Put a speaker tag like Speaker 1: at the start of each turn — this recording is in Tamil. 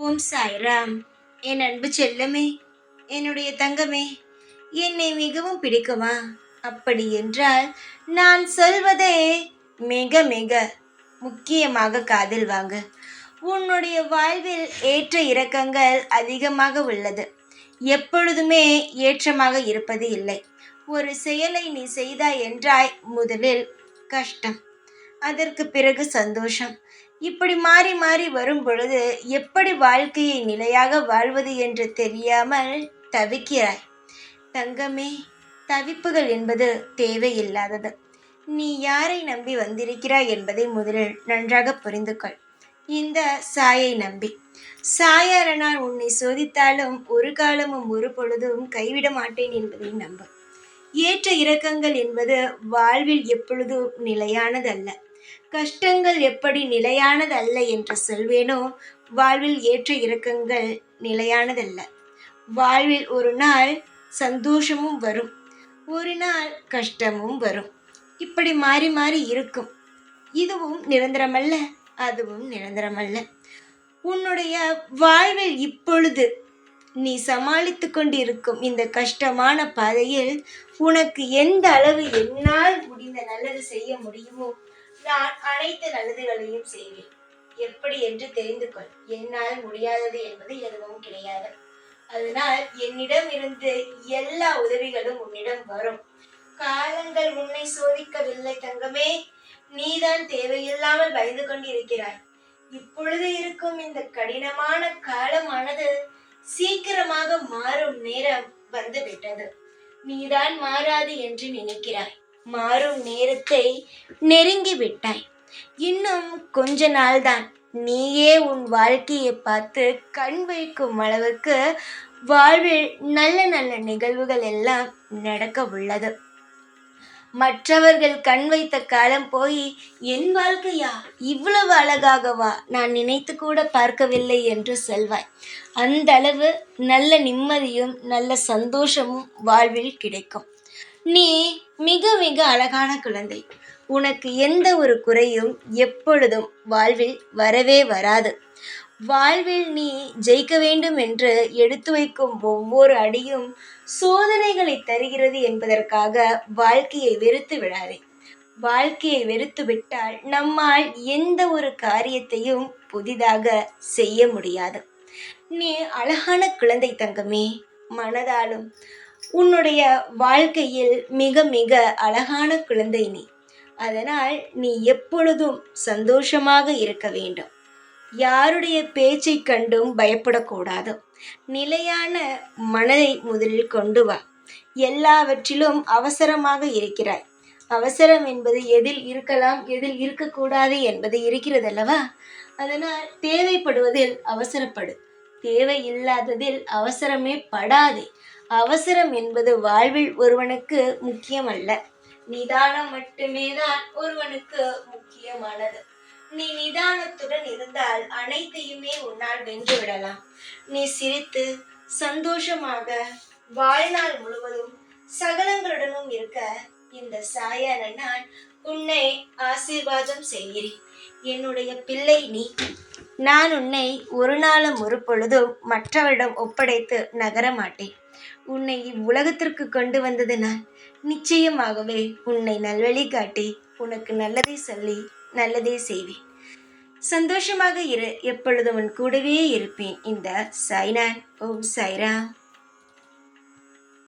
Speaker 1: ஓம் சாய்ராம். என் அன்பு செல்லமே, என்னுடைய தங்கமே, என்னை மிகவும் பிடிக்குமா? அப்படி என்றால் நான் சொல்வதே மிக மிக முக்கியமாக காதில் வாங்க. உன்னுடைய வாழ்வில் ஏற்ற இறக்கங்கள் அதிகமாக உள்ளது. எப்பொழுதுமே ஏற்றமாக இருப்பது இல்லை. ஒரு செயலை நீ செய்தாய் என்றாய், முதலில் கஷ்டம், அதற்கு பிறகு சந்தோஷம். இப்படி மாறி மாறி வரும் பொழுது எப்படி வாழ்க்கையை நிலையாக வாழ்வது என்று தெரியாமல் தவிக்கிறாய். தங்கமே, தவிப்புகள் என்பது தேவையில்லாதது. நீ யாரை நம்பி வந்திருக்கிறாய் என்பதை முதலில் நன்றாக புரிந்து கொள். இந்த சாயை நம்பி. சாயார நான் உன்னை சோதித்தாலும் ஒரு காலமும் ஒரு பொழுதும் கைவிட மாட்டேன் என்பதை நம்பு. ஏற்ற இறக்கங்கள் என்பது வாழ்வில் எப்பொழுதும் நிலையானதல்ல. கஷ்டங்கள் எப்படி நிலையானது அல்ல என்று சொல்வேனோ, வாழ்வில் ஏற்ற இறக்கங்கள் நிலையானதல்ல. வாழ்வில் ஒரு நாள் சந்தோஷமும் வரும், ஒரு நாள் கஷ்டமும் வரும். இப்படி மாறி மாறி இருக்கும். இதுவும் நிரந்தரமல்ல, அதுவும் நிரந்தரமல்ல. உன்னுடைய வாழ்வில் இப்பொழுது நீ சமாளித்து கொண்டிருக்கும் இந்த கஷ்டமான பாதையில் உனக்கு எந்த அளவு என்னால் முடிந்த நல்லது செய்ய முடியுமோ நான் அனைத்து நல்லதுகளையும் செய்வேன். எப்படி என்று தெரிந்து கொள். என்னால் முடியாதது என்பது எதுவும் கிடையாது. அதனால் என்னிடம் இருந்து எல்லா உதவிகளும் உன்னிடம் வரும். காலங்கள் உன்னை சோதிக்கவில்லை தங்கமே. நீதான் தேவையில்லாமல் பயந்து கொண்டிருக்கிறாய். இப்பொழுது இருக்கும் இந்த கடினமான காலமானது சீக்கிரமாக மாறும் நேரம் வந்துவிட்டது. நீதான் மாறாது என்று நினைக்கிறாய். மாறும் நேரத்தை நெருங்கி விட்டாய். இன்னும் கொஞ்ச நாள்தான். நீயே உன் வாழ்க்கையை பார்த்து கண் வைக்கும் அளவுக்கு வாழ்வில் நல்ல நல்ல நிகழ்வுகள் எல்லாம் நடக்க உள்ளது. மற்றவர்கள் கண் வைத்த காலம் போய் என் வாழ்க்கையா இவ்வளவு அழகாகவா நான் நினைத்து கூட பார்க்கவில்லை என்று சொல்வாய். அந்த அளவு நல்ல நிம்மதியும் நல்ல சந்தோஷமும் வாழ்வில் கிடைக்கும். நீ மிக மிக அழகான குழந்தை. உனக்கு எந்த ஒரு குறையும் எப்பொழுதும் வாழ்வில் வரவே வராது. வாழ்வில் நீ ஜெயிக்க வேண்டும் என்று எடுத்து வைக்கும் ஒவ்வொரு அடியும் சோதனைகளை தருகிறது என்பதற்காக வாழ்க்கையை வெறுத்து விடாதே. வாழ்க்கையை வெறுத்து விட்டால் நம்மால் எந்த ஒரு காரியத்தையும் புதிதாக செய்ய முடியாது. நீ அழகான குழந்தை தங்கமே. மனதாலும் உன்னுடைய வாழ்க்கையில் மிக மிக அழகான குழந்தை நீ. அதனால் நீ எப்பொழுதும் சந்தோஷமாக இருக்க வேண்டும். யாருடைய பேச்சை கண்டும் பயப்படக்கூடாது. நிலையான மனதை முதலில் கொண்டு வா. எல்லாவற்றிலும் அவசரமாக இருக்கிறாய். அவசரம் என்பது எதில் இருக்கலாம், எதில் இருக்கக்கூடாது என்பது இருக்கிறதல்லவா? அதனால் தேவைப்படுவதில் அவசரப்படு. தேவையில்லாததில் அவசரமே படாதே. அவசரம் என்பது வாழ்வில் ஒருவனுக்கு முக்கியமல்ல. நிதானம் மட்டுமே தான் ஒருவனுக்கு முக்கியமானது. நீ நிதானத்துடன் இருந்தால் அனைத்தையுமே உன்னால் வென்று விடலாம். நீ சிரித்து சந்தோஷமாக வாழ்நாள் முழுவதும் சகலங்களுடனும் இருக்க இந்த சாயான நான் உன்னை ஆசீர்வாதம் செய்கிறேன். என்னுடைய பிள்ளை நீ. நான் உன்னை ஒரு நாளும் ஒரு பொழுதும் மற்றவரிடம் ஒப்படைத்து நகர மாட்டேன். உன்னை இவ்வுலகத்திற்கு கொண்டு வந்தது நான். நிச்சயமாகவே உன்னை நல்வழி காட்டி உனக்கு நல்லதை சொல்லி நல்லதே செய்வேன். சந்தோஷமாக இரு. எப்பொழுதும் உன் கூடவே இருப்பேன். இந்த சாய்நான். ஓம் சாய்ராம்.